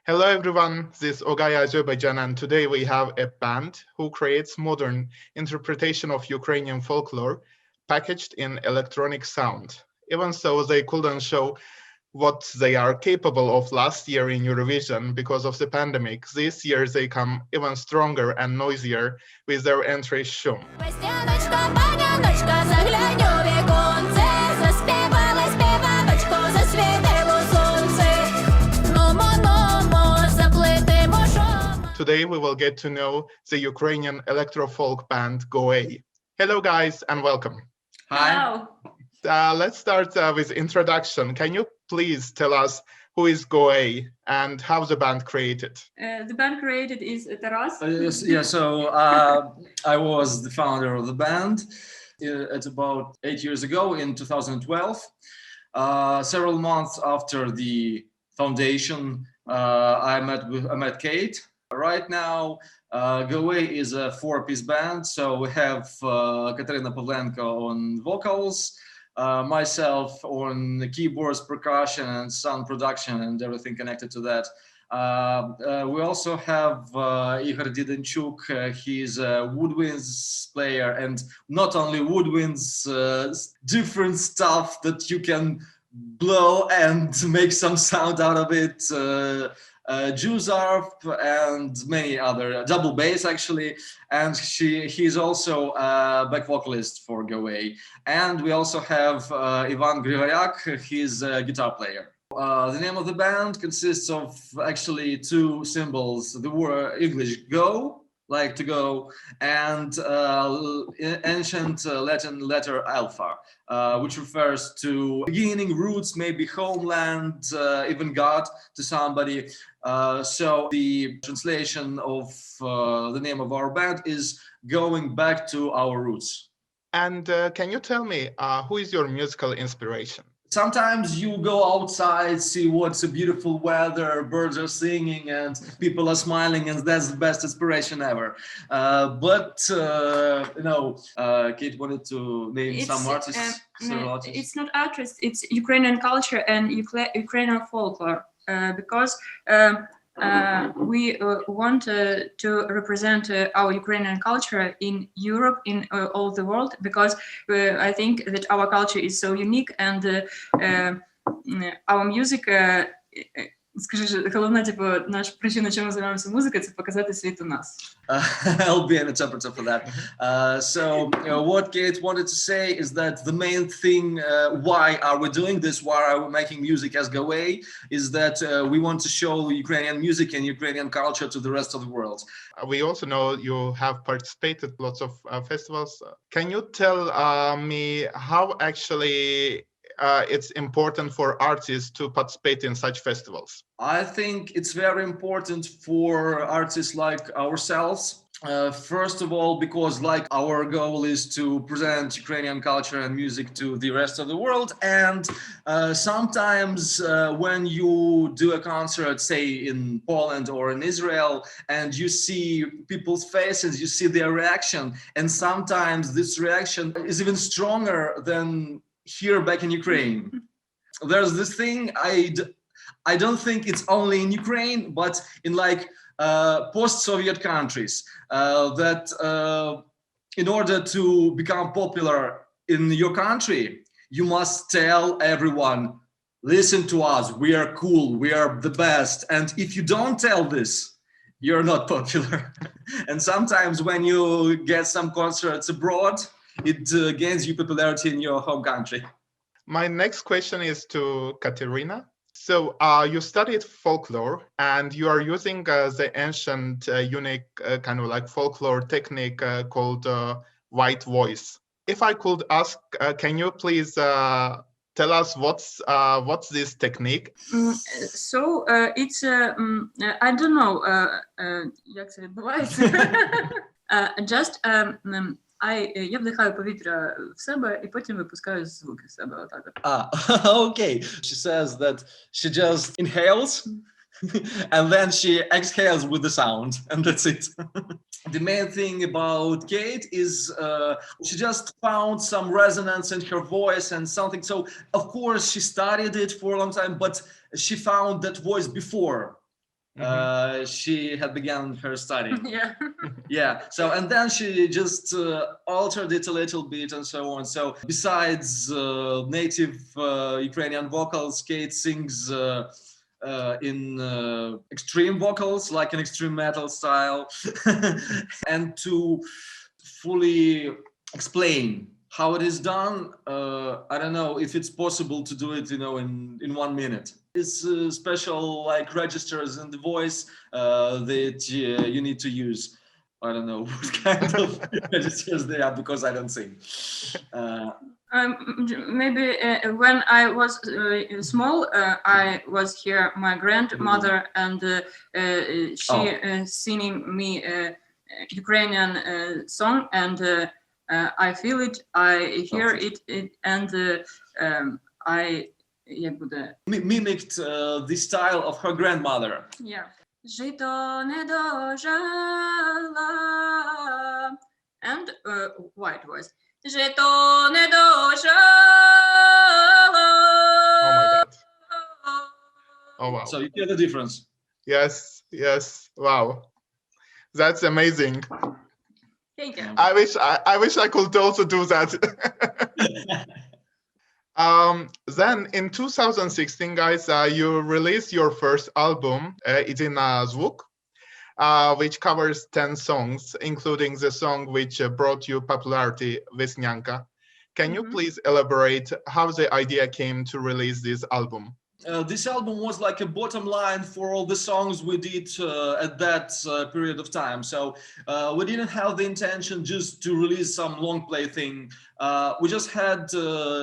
Hello everyone, this is OGAE Azerbaijan, and today we have a band who creates modern interpretation of Ukrainian folklore packaged in electronic sound. Even so, they couldn't show what they are capable of last year in Eurovision because of the pandemic. This year they come even stronger and noisier with their entry Shum. Today we will get to know the Ukrainian electro-folk band OGAE. Hello guys and welcome. Hi. Let's start with introduction. Can you please tell us who is OGAE and how the band created? The band created is Taras. I was the founder of the band. It's about 8 years ago in 2012. Several months after the foundation, I met Kate. Right now, OGAE is a 4-piece band, so we have Katerina Pavlenko on vocals, myself on keyboards, percussion, and sound production, and everything connected to that. We also have Igor Didenchuk. He's a woodwinds player, and not only woodwinds, different stuff that you can blow and make some sound out of it. Jews harp and many other, double bass actually, and he's also a back vocalist for OGAE. And we also have Ivan Grigoryak. He's a guitar player. The name of the band consists of actually two symbols: the word English "go," like to go, and ancient Latin letter alpha, which refers to beginning, roots, maybe homeland, even God to somebody. So the translation of the name of our band is going back to our roots. And can you tell me who is your musical inspiration? Sometimes you go outside, see what's a beautiful weather, birds are singing and people are smiling, and that's the best inspiration ever. Kate wanted to name some artists. It's not artists, it's Ukrainian culture and Ukrainian folklore, because we want to represent our Ukrainian culture in Europe, in all the world, because I think that our culture is so unique, and our music, скажи, головна, наша причина, чому займаємося музикою, це показати світу нас. I'll be an interpreter for that. What Kate wanted to say is that the main thing, why are we doing this, why are we making music as OGAE, is that we want to show Ukrainian music and Ukrainian culture to the rest of the world. We also know you have participated lots of festivals. Can you tell me how actually it's important for artists to participate in such festivals? I think it's very important for artists like ourselves. First of all, because like our goal is to present Ukrainian culture and music to the rest of the world, and sometimes when you do a concert, say in Poland or in Israel, and you see people's faces, you see their reaction, and sometimes this reaction is even stronger than here back in Ukraine. There's this thing, I don't think it's only in Ukraine, but in like post-Soviet countries, that in order to become popular in your country, you must tell everyone, listen to us, we are cool, we are the best. And if you don't tell this, you're not popular. And sometimes when you get some concerts abroad, it gains you popularity in your home country. My next question is to Katerina. So you studied folklore and you are using the ancient, unique kind of like folklore technique called white voice. If I could ask, can you please tell us what's this technique? It's I don't know як це відбувається. Just я вдихаю повітря в себе і потім випускаю звуки в себе. Okay. She says that she just inhales and then she exhales with the sound, and that's it. The main thing about Kate is she just found some resonance in her voice and something. So of course she studied it for a long time, but she found that voice before. She had begun her study. Yeah. Yeah. So, and then she just altered it a little bit and so on. So besides native Ukrainian vocals, Kate sings in extreme vocals, like an extreme metal style. And to fully explain how it is done, I don't know if it's possible to do it, in 1 minute. It's special like registers in the voice that you need to use. I don't know what kind of registers they are because I don't sing. Maybe when I was small, I was here, my grandmother, and she singing me Ukrainian song, and I feel it, I hear it, and I mimicked the style of her grandmother. Yeah. Жито не дожала, and white voice. Жито не дожала. Oh my God. Oh wow. So you hear the difference. Yes. Wow. That's amazing. Thank you. I wish I could also do that. Then in 2016, guys, you released your first album, Idina Zvuk, which covers 10 songs, including the song which brought you popularity, Vesnyanka. Can you please elaborate how the idea came to release this album? This album was like a bottom line for all the songs we did at that period of time. So we didn't have the intention just to release some long play thing. We just had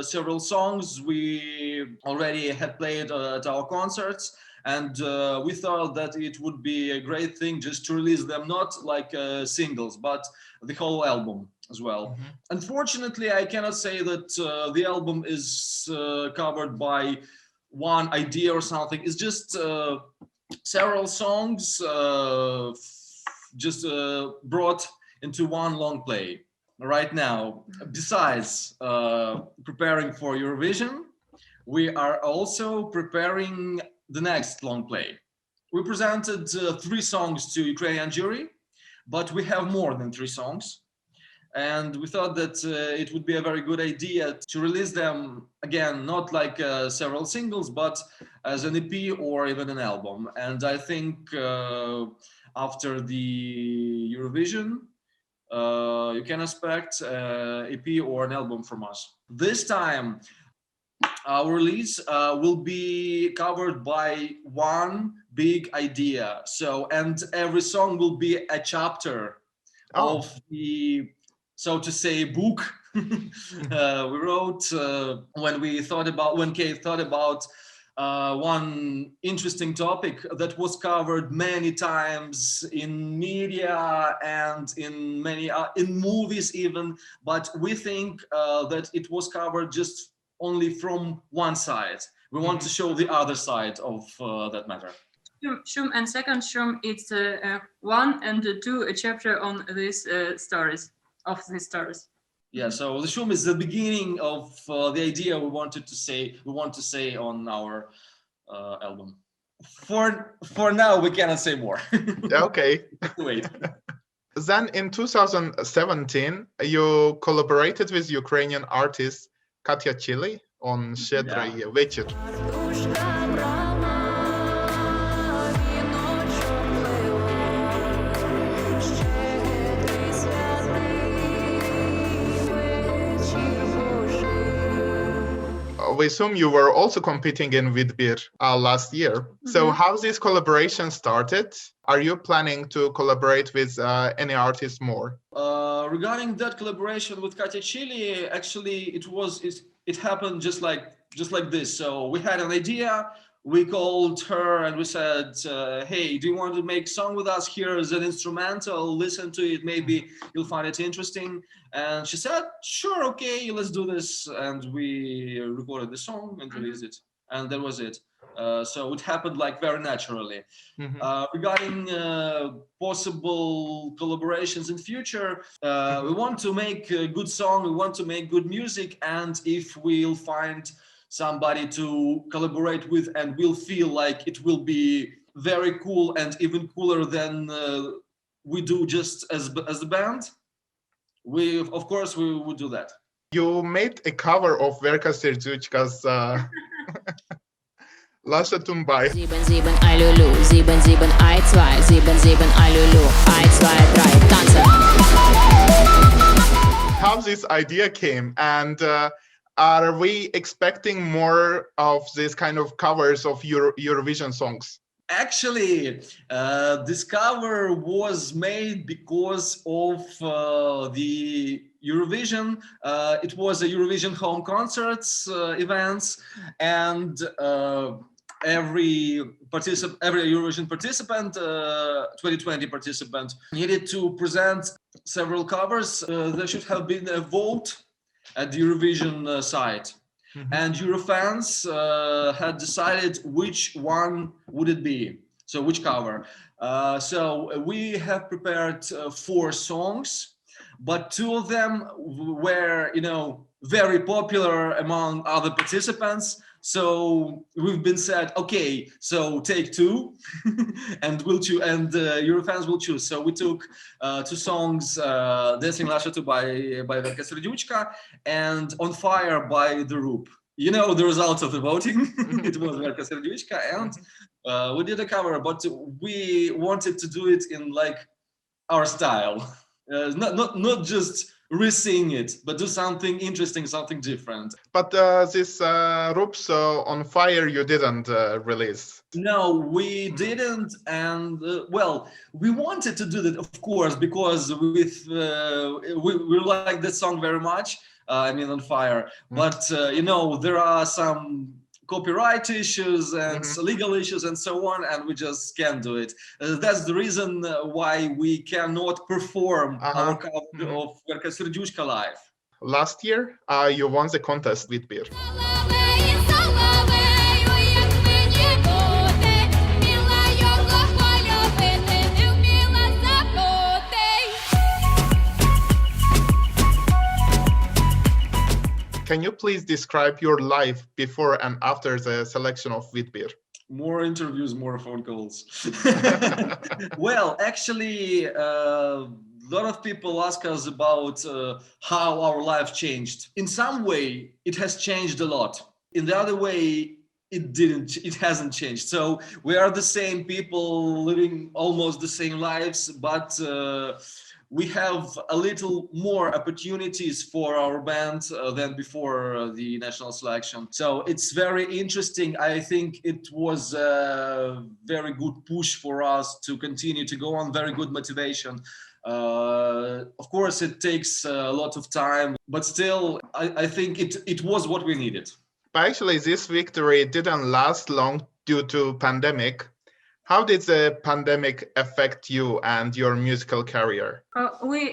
several songs we already had played at our concerts, and we thought that it would be a great thing just to release them, not like singles, but the whole album as well. Unfortunately, I cannot say that the album is covered by one idea or something. It's just several songs just brought into one long play right now. Besides preparing for Eurovision, we are also preparing the next long play. We presented 3 songs to Ukrainian jury, but we have more than 3 songs. And we thought that it would be a very good idea to release them again, not like several singles, but as an EP or even an album. And I think after the Eurovision, you can expect EP or an album from us. This time, our release will be covered by one big idea. So, and every song will be a chapter of the, so to say, book we wrote when Kate thought about one interesting topic that was covered many times in media and in many in movies even, but we think that it was covered just only from one side. We want to show the other side of that matter. Shum and second Shum, it's 1 and 2 a chapter on these stories. Of these stories. Yeah, so the Shum is the beginning of the idea we want to say on our album. For now, we cannot say more. Okay. Wait. Then in 2017, you collaborated with Ukrainian artist Katya Chilly on Щедрий вечір. We assume you were also competing in Vidbir last year. So how this collaboration started? Are you planning to collaborate with any artist more? Regarding that collaboration with Katya Chilly, actually it happened just like this. So we had an idea. We called her and we said, hey, do you want to make a song with us? Here is an instrumental, listen to it, maybe you'll find it interesting. And she said, sure, okay, let's do this. And we recorded the song and released it. And that was it. So it happened like very naturally. Regarding possible collaborations in future, we want to make a good song, we want to make good music, and if we'll find somebody to collaborate with and we'll feel like it will be very cool and even cooler than we do just as the band, we of course we would do that. You made a cover of Verka Serduchka's Lasha Tumbai. 7, I lulu, 7, I 2, 7, I lulu, I 2, 3, tanzen. How this idea came, and are we expecting more of this kind of covers of Eurovision songs? Actually, this cover was made because of the Eurovision. It was a Eurovision home concerts events, and every Eurovision participant, 2020 participant, needed to present several covers. There should have been a vote at the Eurovision site. Mm-hmm. And Eurofans had decided which one would it be, so which cover. So we have prepared 4 songs, but 2 of them were, very popular among other participants. So we've been said, okay, so take 2, and we'll choose, and Eurofans will choose. So we took 2 songs, "Dancing Lasha Tumbai" by Verka Serduchka and "On Fire" by The Roop. You know the results of the voting. It was Verka Serduchka, and we did a cover, but we wanted to do it in like our style, not just re-sing it, but do something interesting, something different. But this Roop's "On Fire" you didn't release. No, we didn't, and well, we wanted to do that, of course, because we like that song very much. "On Fire," but there are some copyright issues and legal issues and so on, and we just can't do it. That's the reason why we cannot perform our cover of Verka Serduchka live. Last year, you won the contest with Vidbir. Can you please describe your life before and after the selection of Vidbir? More interviews, more phone calls. Well, actually, a lot of people ask us about how our life changed. In some way, it has changed a lot. In the other way, it hasn't changed. So we are the same people living almost the same lives, but we have a little more opportunities for our band than before the national selection. So it's very interesting. I think it was a very good push for us to continue to go on, very good motivation. Of course, it takes a lot of time, but still, I think it was what we needed. But actually, this victory didn't last long due to pandemic. How did the pandemic affect you and your musical career? We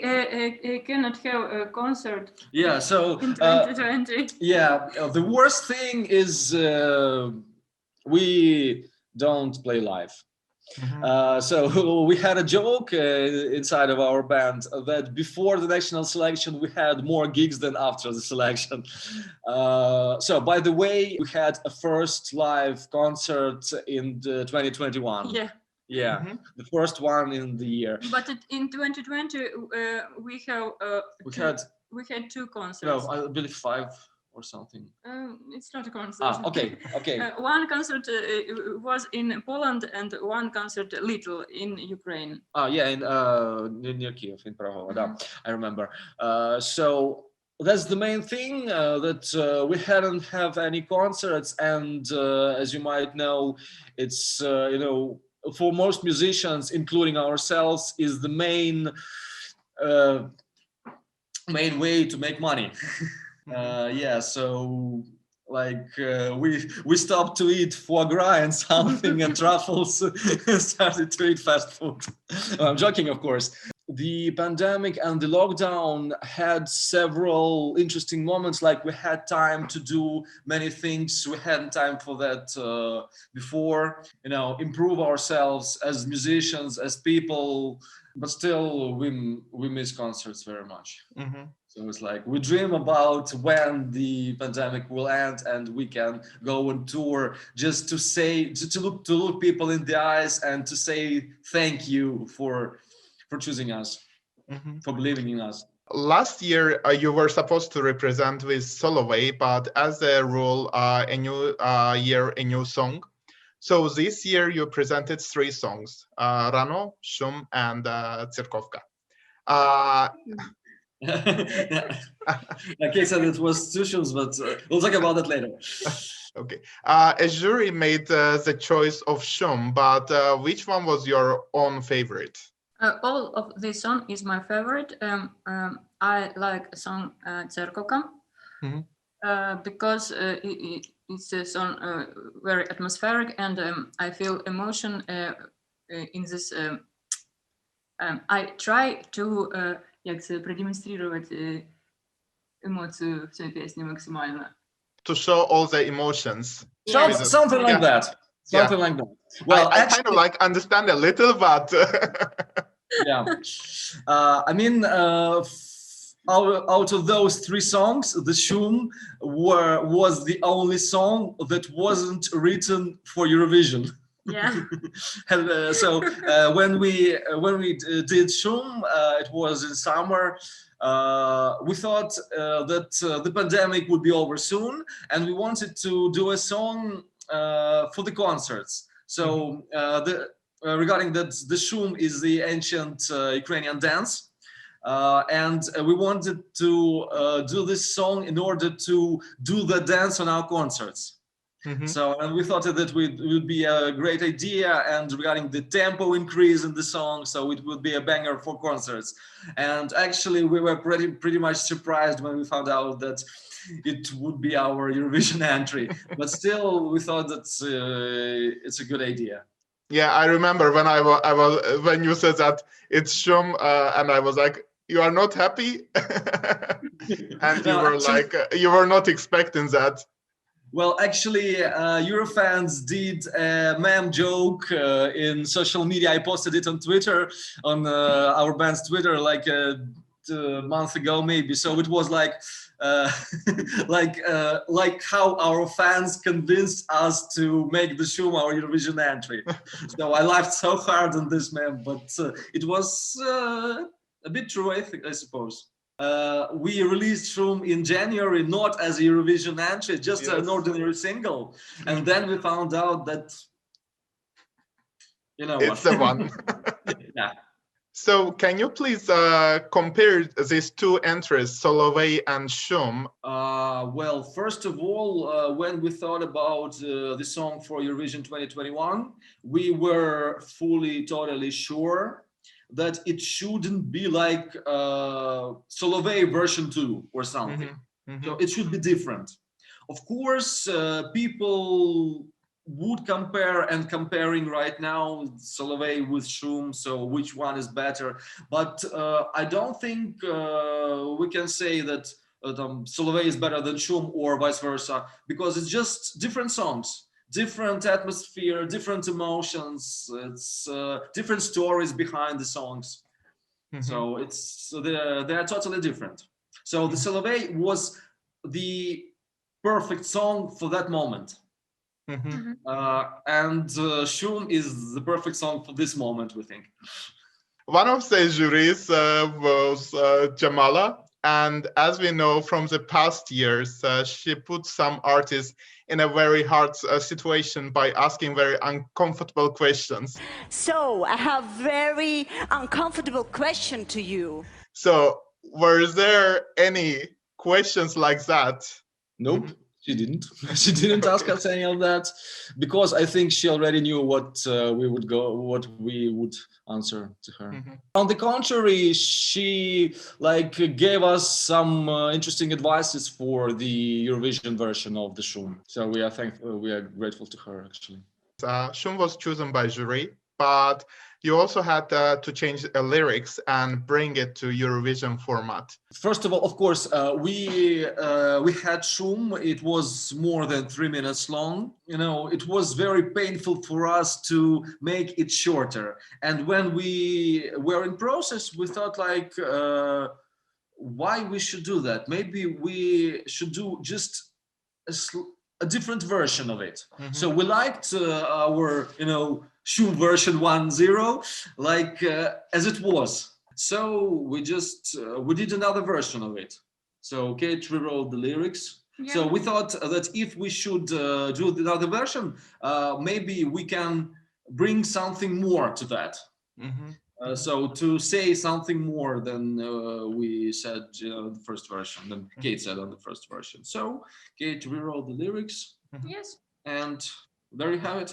cannot have a concert. Yeah, so in 2020. The worst thing is we don't play live. So we had a joke inside of our band that before the national selection we had more gigs than after the selection. So by the way, we had a first live concert in 2021. Yeah, the first one in the year. But in 2020 we had 2 concerts. I believe 5 or something. It's not a concert. Okay. One concert was in Poland and one concert little in Ukraine. In near Kiev, in Prague. I remember. So that's the main thing, that we hadn't have any concerts, and as you might know, it's for most musicians, including ourselves, is the main way to make money. So like we stopped to eat foie gras and something and truffles, started to eat fast food. I'm joking, of course. The pandemic and the lockdown had several interesting moments, like we had time to do many things we hadn't time for that before, improve ourselves as musicians, as people, but still we miss concerts very much. So it's like we dream about when the pandemic will end and we can go on tour just to say, to look people in the eyes and to say thank you for choosing us, for believing in us. Last year, you were supposed to represent with Solovey, but as a rule, a new year, a new song. So this year you presented 3 songs, Rano, Shum, and Tsirkovka. Okay, so it was 2 shows, but we'll talk about that later. Okay. A jury made the choice of Shum, but which one was your own favorite? All of this song is my favorite. I like a song Tsirkovka because it's a song very atmospheric, and I feel emotion in this. I try to продемонстрировать эмоцию в своей песне максимально. To show all the emotions. Something like that. Something like that. Well, I kind of like understand a little, but yeah. I mean, out of those 3 songs, the Shum was the only song that wasn't written for Eurovision. Yeah. And so when we did Shum, it was in summer. We thought that the pandemic would be over soon, and we wanted to do a song for the concerts. So regarding that, the Shum is the ancient Ukrainian dance. And we wanted to do this song in order to do the dance on our concerts. So, and we thought that it would be a great idea, and regarding the tempo increase in the song, so it would be a banger for concerts. And actually, we were pretty much surprised when we found out that it would be our Eurovision entry. But still, we thought that it's a good idea. Yeah, I remember when when you said that it's Shum, and I was like, "You are not happy," and you were like, "You were not expecting that." Well, actually, Eurofans did a meme joke in social media. I posted it on Twitter, on our band's Twitter, like a month ago, maybe. So it was like, like how our fans convinced us to make the Shum our Eurovision entry. So I laughed so hard on this meme, but it was a bit true, I suppose. We released Shum in January, not as a Eurovision entry, just an ordinary single. And then we found out that, you know, it's the one. Yeah. So can you please compare these 2 entries, Solovey and Shum? Well, first of all, when we thought about the song for Eurovision 2021, we were totally sure that it shouldn't be like Solovey version 2 or something. So it should be different. Of course, people would compare, and comparing right now Solovey with Shum, so which one is better. But I don't think we can say that Solovey is better than Shum or vice versa, because it's just different songs. Different atmosphere, different emotions. It's different stories behind the songs. So they are totally different. So the Solovey was the perfect song for that moment, and Shum is the perfect song for this moment, we think. One of the juries was Jamala, and as we know from the past years, she put some artists in a very hard situation by asking very uncomfortable questions. So I have very uncomfortable question to you. So were there any questions like that? Nope, she didn't. She didn't ask us any of that, because I think she already knew what we would answer to her. On the contrary, she gave us some interesting advices for the Eurovision version of the Shum. So we are grateful to her, actually. Shum was chosen by jury, but you also had to change the lyrics and bring it to Eurovision format. First of all, of course, we had Shum. It was more than 3 minutes long. You know, it was very painful for us to make it shorter. And when we were in process, we thought why we should do that. Maybe we should do just a different version of it. So we liked our, Shum version 1.0, like as it was. So we just we did another version of it. So Kate rewrote the lyrics. Yeah. So we thought that if we should do another version, maybe we can bring something more to that. So to say something more than we said the first version, than Kate said on the first version. So Kate rewrote the lyrics. Yes. And there you have it.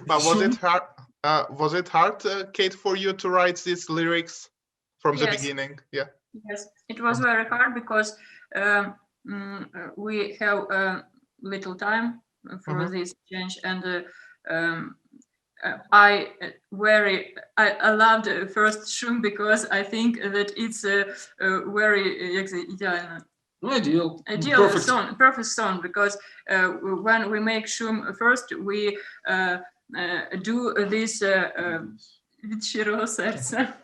But was it hard? Was it hard, Kate, for you to write these lyrics from the beginning? Yeah. Yes, it was very hard because we have little time for this change, and I loved first Shum because I think that it's a very ideal song, perfect song, because when we make Shum first, we do this від щирого серця.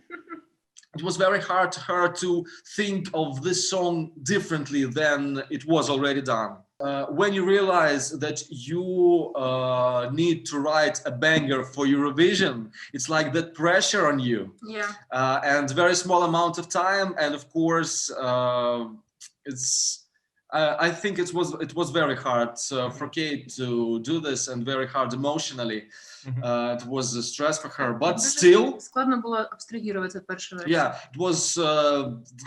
It was very hard to her to think of this song differently than it was already done. When you realize that you need to write a banger for Eurovision, it's like that pressure on you. Yeah. And very small amount of time, and of course, I think it was very hard for Kate to do this, and very hard emotionally. It was a stress for her, but still. Складно було абстрагіруватися перший раз. Yeah,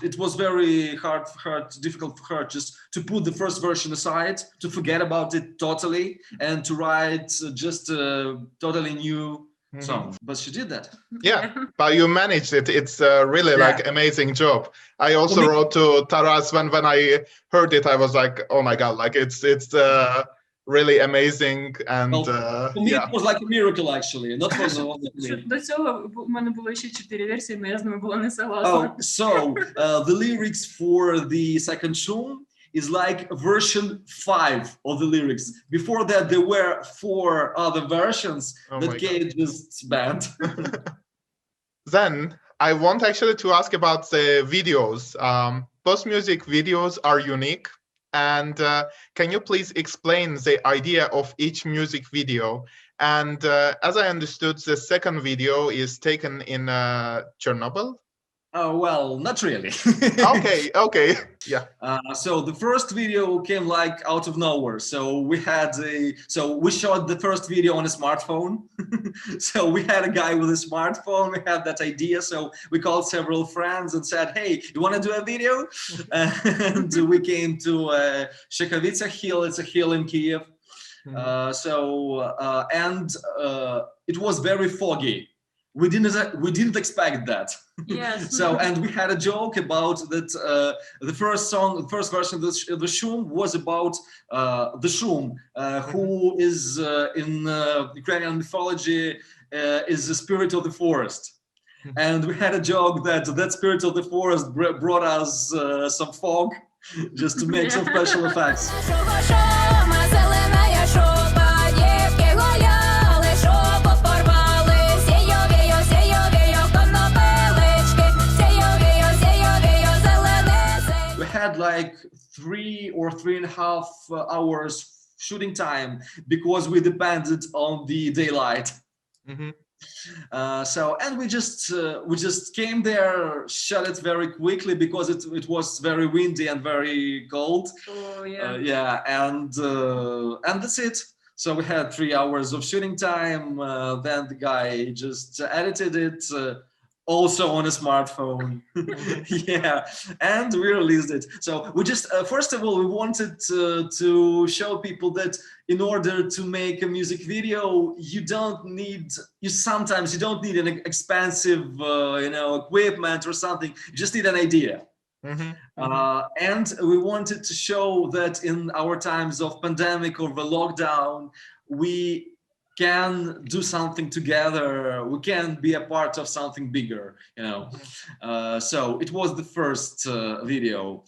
it was very hard for her, difficult for her just to put the first version aside, to forget about it totally, and to write just a totally new song. But she did that. Yeah, but you managed it. It's really like amazing job. I also wrote to Taras when I heard it. I was like, oh my god, like it's really amazing, and for me it was like a miracle actually, not for the one. До цього в мене було ще 4 версії, але я з ними була не согласна. Oh, so the lyrics for the second Shum is like version 5 of the lyrics. Before that, there were 4 other versions that Kate just banned. Then I want actually to ask about the videos. Both music videos are unique. And can you please explain the idea of each music video? And as I understood, the second video is taken in Chernobyl? Oh, well, not really. Okay, yeah. So the first video came like out of nowhere. So we shot the first video on a smartphone. So we had a guy with a smartphone. We had that idea. So we called several friends and said, hey, you want to do a video? And we came to Shekhavitsa Hill. It's a hill in Kiev. It was very foggy. We didn't expect that. Yes. So, and we had a joke about that. The first version of the Shum was about the Shum, who is in Ukrainian mythology is the spirit of the forest. And we had a joke that spirit of the forest brought us some fog, just to make some special effects. Had like 3 or 3.5 hours shooting time because we depended on the daylight. And we just came there, shot it very quickly because it was very windy and very cold. Oh yeah. And that's it. So we had 3 hours of shooting time. Then the guy just edited it. Also on a smartphone. Yeah, and we released it. So we just first of all we wanted to show people that in order to make a music video you sometimes don't need an expensive equipment or something. You just need an idea. And we wanted to show that in our times of pandemic or the lockdown, we can do something together. We can be a part of something bigger, So it was the first video,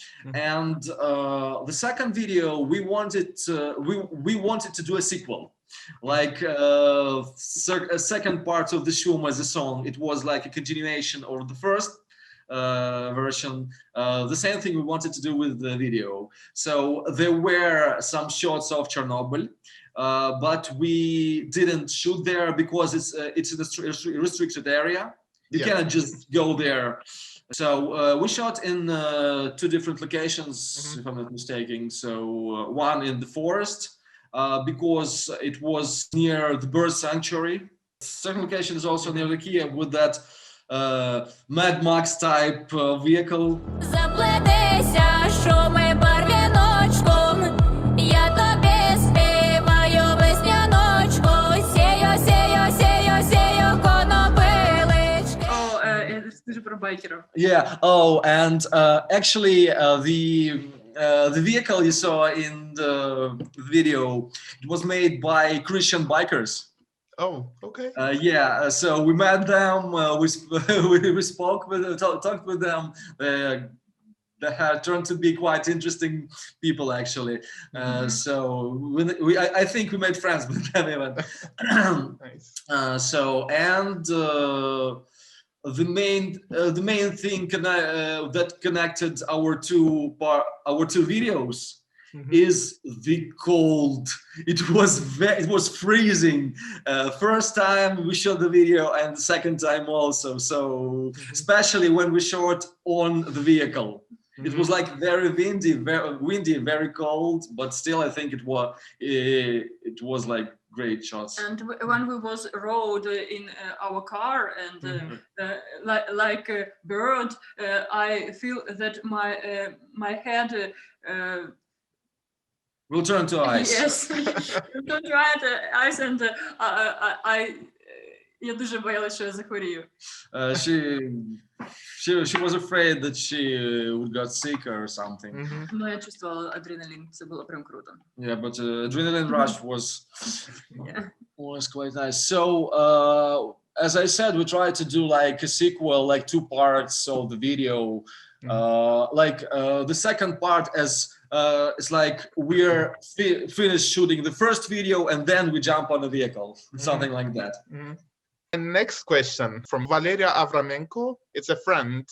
and the second video we wanted to do a sequel, like a second part of the Shum as a song. It was like a continuation of the first version. The same thing we wanted to do with the video. So there were some shots of Chernobyl, but we didn't shoot there because it's a restricted area. You cannot just go there. So we shot in 2 different locations, if I'm not mistaken. So one in the forest, because it was near the bird sanctuary. The second location is also near the Kiev with that Mad Max type vehicle. Заплетися, що ми барвіночком, я тобі співаю весняночку, сію, сію, сію, сію, конопилички. Дуже про байкерів. Yeah. Oh, and actually, the vehicle you saw in the video, it was made by Christian bikers. Oh, okay. Yeah. So we met them. We spoke with, talked with them. They had turned to be quite interesting people, actually. So I think we made friends with them even. Nice. So and. The main thing that connected our two videos is the cold. It was freezing. First time we shot the video and the second time also. So especially when we shot on the vehicle, it was like very windy, very cold. But still, I think it was like great shots. And when we was rode in our car and like a bird, I feel that my head will turn to ice. Yes, will turn to ice, and я дуже боялась, що я захворію. She was afraid that she would get sick or something. Ну, я чувствувала адреналін, це було прям круто. Yeah, but adrenaline rush was quite nice. So as I said, we tried to do like a sequel, like 2 parts of the video. The second part it's like we're finished shooting the first video and then we jump on a vehicle, something like that. And next question from Valeria Avramenko. It's a friend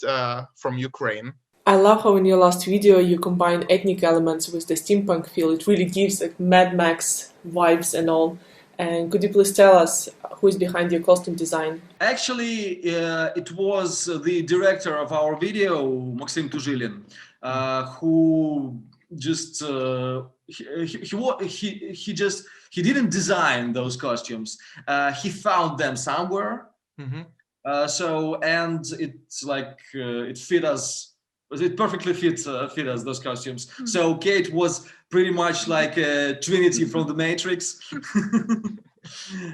from Ukraine. I love how in your last video you combine ethnic elements with the steampunk feel. It really gives like Mad Max vibes and all. And could you please tell us who is behind your costume design? Actually, it was the director of our video, Maxim Tuzhilin, who just he didn't design those costumes. He found them somewhere. And it's like it fit us. It perfectly fit us, those costumes. So Kate was pretty much like a Trinity from the Matrix.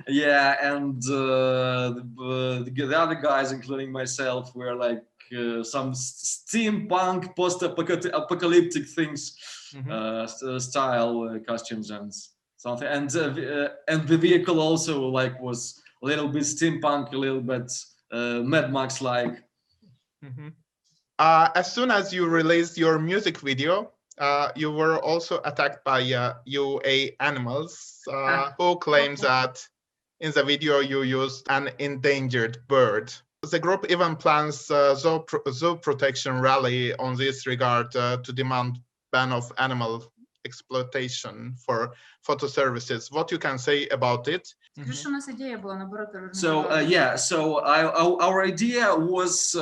Yeah, and the other guys, including myself, were like some steampunk, post-apocalyptic things, style costumes and something. And the vehicle also like was a little bit steampunk, a little bit Mad Max-like. As soon as you released your music video, you were also attacked by UA Animals, who claims that in the video you used an endangered bird. The group even plans a zoo protection rally on this regard to demand ban of animal exploitation for photo services. What you can say about it? So our idea was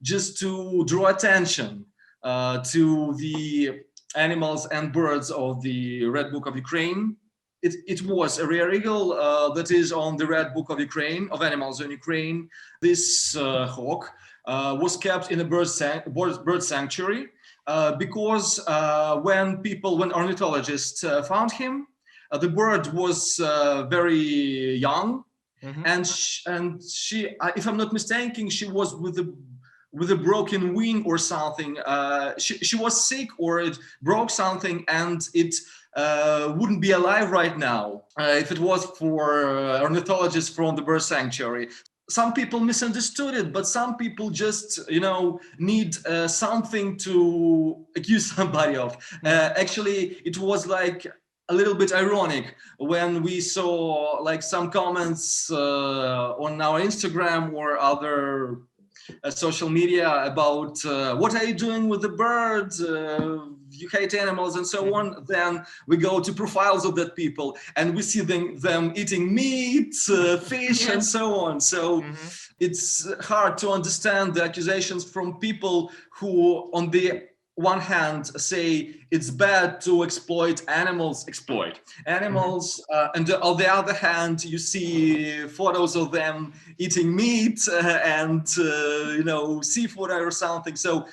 just to draw attention to the animals and birds of the Red Book of Ukraine. It was a rare eagle that is on the Red Book of Ukraine, of animals in Ukraine. This hawk was kept in a bird sanctuary because when ornithologists found him, the bird was very young, and she, if I'm not mistaken, she was with a broken wing or something. She was sick, or it broke something, and it wouldn't be alive right now if it was for ornithologists from the bird sanctuary. Some people misunderstood it, but some people just, need something to accuse somebody of. Actually, it was like a little bit ironic when we saw like some comments on our Instagram or other social media about what are you doing with the birds, you hate animals and so on, then we go to profiles of that people and we see them eating meat, fish, and so on. So it's hard to understand the accusations from people who on the one hand say it's bad to exploit animals, and on the other hand you see photos of them eating meat and seafood or something. So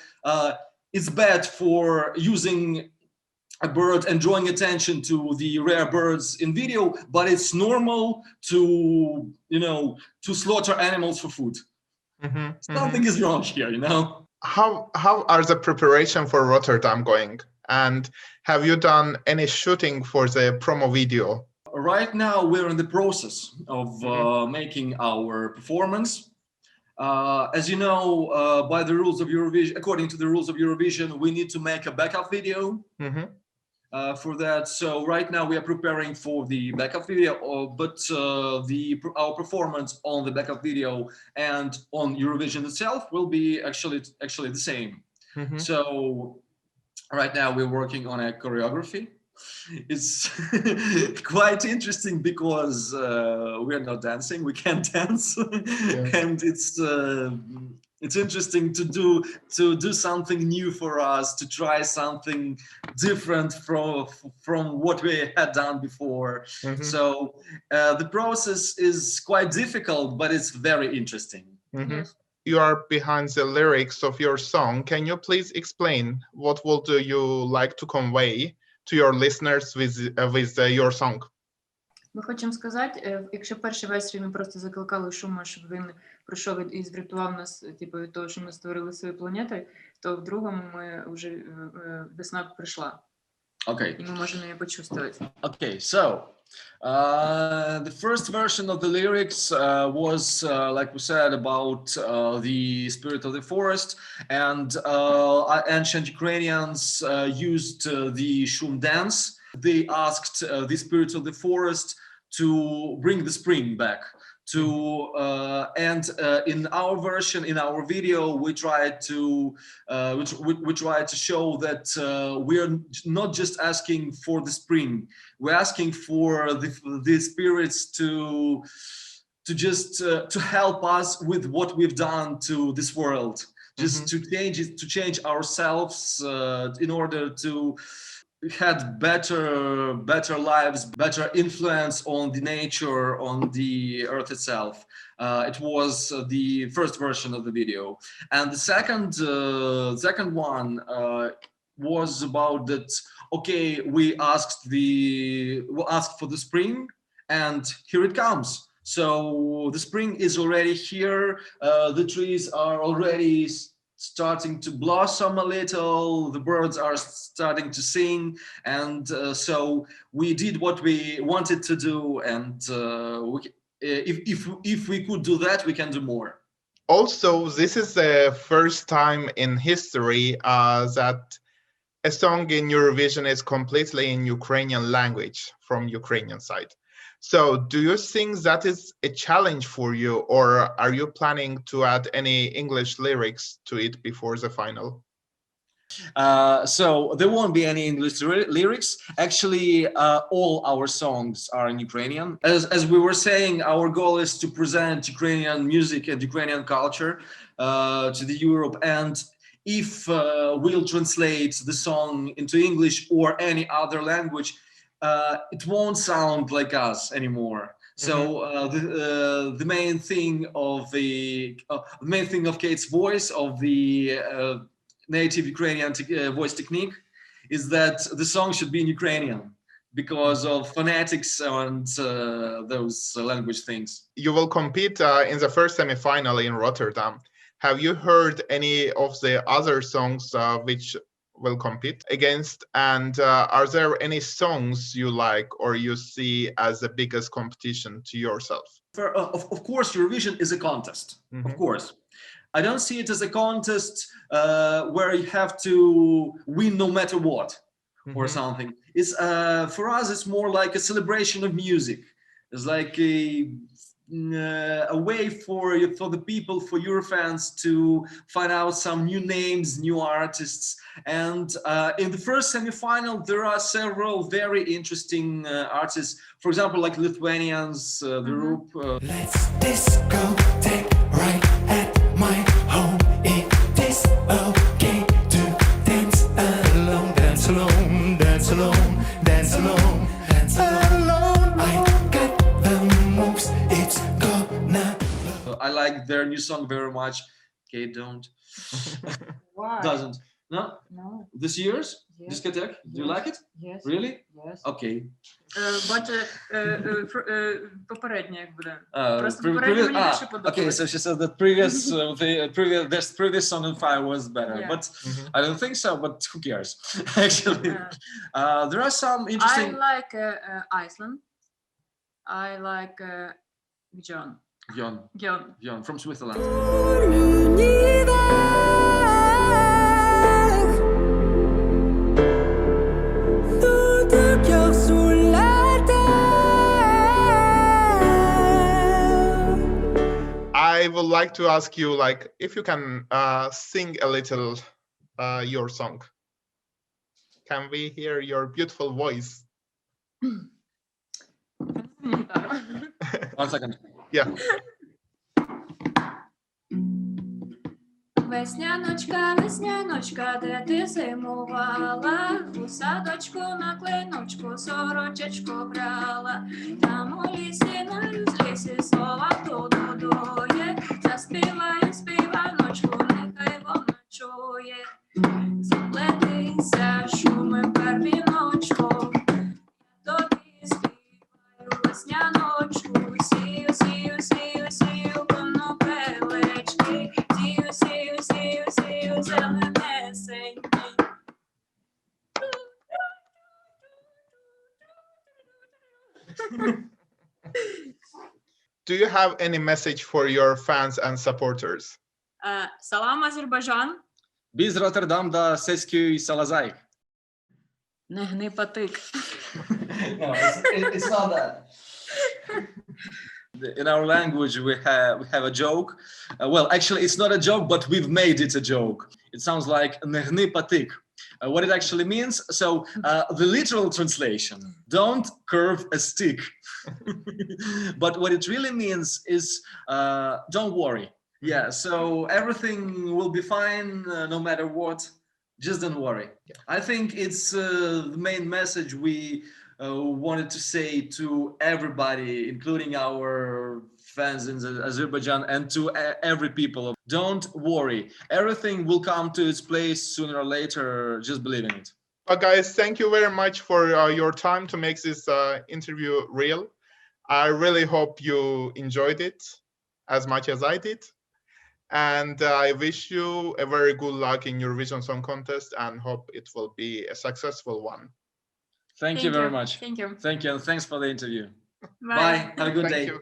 it's bad for using a bird and drawing attention to the rare birds in video, but it's normal to slaughter animals for food. Something is wrong here, How are the preparation for Rotterdam going? And have you done any shooting for the promo video? Right now, we're in the process of making our performance. As you know, by the rules of Eurovision, according to the rules of Eurovision, we need to make a backup video for that. So right now we are preparing for the backup video, but our performance on the backup video and on Eurovision itself will be actually the same. So right now we're working on a choreography. It's quite interesting because we are not dancing, we can't dance, and it's interesting to do something new for us, to try something different from what we had done before. So the process is quite difficult, but it's very interesting. You are behind the lyrics of your song. Can you please explain what would you like to convey to your listeners with your song? Ми хочемо сказати, якщо перший вечір ми просто закликали Шума, щоб він прийшов і зврятував нас, типу, від того, що ми створили свою планету, то в другому ми вже весна прийшла. Okay. І ми можемо її почувствувати. Okay, so the first version of the lyrics was, like we said, about the spirit of the forest, and ancient Ukrainians used the Shum dance. They asked the spirits of the forest to bring the spring back. And in our version, in our video, we tried to show that we are not just asking for the spring. We're asking for the spirits to help us with what we've done to this world, just to change ourselves in order to had better lives, better influence on the nature, on the earth itself. It was the first version of the video, and the second one was about that. Okay, we asked for the spring, and here it comes. So the spring is already here. The trees are already starting to blossom a little, the birds are starting to sing, and so we did what we wanted to do, and if we could do that, we can do more. Also, this is the first time in history that a song in Eurovision is completely in Ukrainian language from Ukrainian side. So do you think that is a challenge for you, or are you planning to add any English lyrics to it before the final? So there won't be any English lyrics. Actually, all our songs are in Ukrainian. As we were saying, our goal is to present Ukrainian music and Ukrainian culture to the Europe. And if we'll translate the song into English or any other language, it won't sound like us anymore. So the main thing of Kate's voice, of the native Ukrainian voice technique, is that the song should be in Ukrainian because of phonetics and those language things. You will compete in the first semi-final in Rotterdam. Have you heard any of the other songs which will compete against, and are there any songs you like or you see as the biggest competition to yourself? Of course, Eurovision is a contest. Of course, I don't see it as a contest where you have to win no matter what or something. It's for us, it's more like a celebration of music. It's like a way for the people, for your fans, to find out some new names, new artists. And in the first semi-final, there are several very interesting artists. For example, like Lithuanians, the group. Let's discotheque right at my home. It is okay to dance alone, dance alone, dance alone, dance alone, dance alone. I got the moves. It's gonna. I like their new song very much. Okay, don't. Why? Doesn't. No? No. This year's? Yes. Discotheque? Do you Yes. like it? Yes. Really? Yes. Okay. But попереднє як буде. Просто Pre- попереднє previous- мені більше okay, подобалось. so she said that the previous song on fire was better, Yeah. but I don't think so. But who cares? Actually, there are some I interesting. like Iceland. I like John. Jon from Switzerland. I would like to ask you, like, if you can sing a little your song. Can we hear your beautiful voice? One second. Yeah. Весняночка, весняночка, де ти зимувала, у садочку на клиночку сорочечку брала, там у лісі на лісі слова додує, заспіваю співаночку, нехай вона чує, заплетися шумом первіночку, я тобі співаю весняночку, сію, сію, сію, сію, конопелечки, сію, сію, сію, сію, зеленесенькі. Do you have any message for your fans and supporters? Салам, Азербайджан. Biz Rotterdam da Seskü Salazay. Не гни патик. No, it's not that. In our language, we have a joke. Well, actually, it's not a joke, but we've made it a joke. It sounds like "ne gni patik." What it actually means. So the literal translation: "Don't curve a stick." But what it really means is "Don't worry." Yeah. So everything will be fine, no matter what. Just don't worry. I think it's the main message we wanted to say to everybody, including our fans in Azerbaijan, and to every people. Don't worry. Everything will come to its place sooner or later. Just believe in it. Guys, thank you very much for your time to make this interview real. I really hope you enjoyed it as much as I did. And I wish you a very good luck in Eurovision Song Contest and hope it will be a successful one. Thank you very much. Thank you. Thank you, and thanks for the interview. Bye. Bye. Have a good Thank day. you.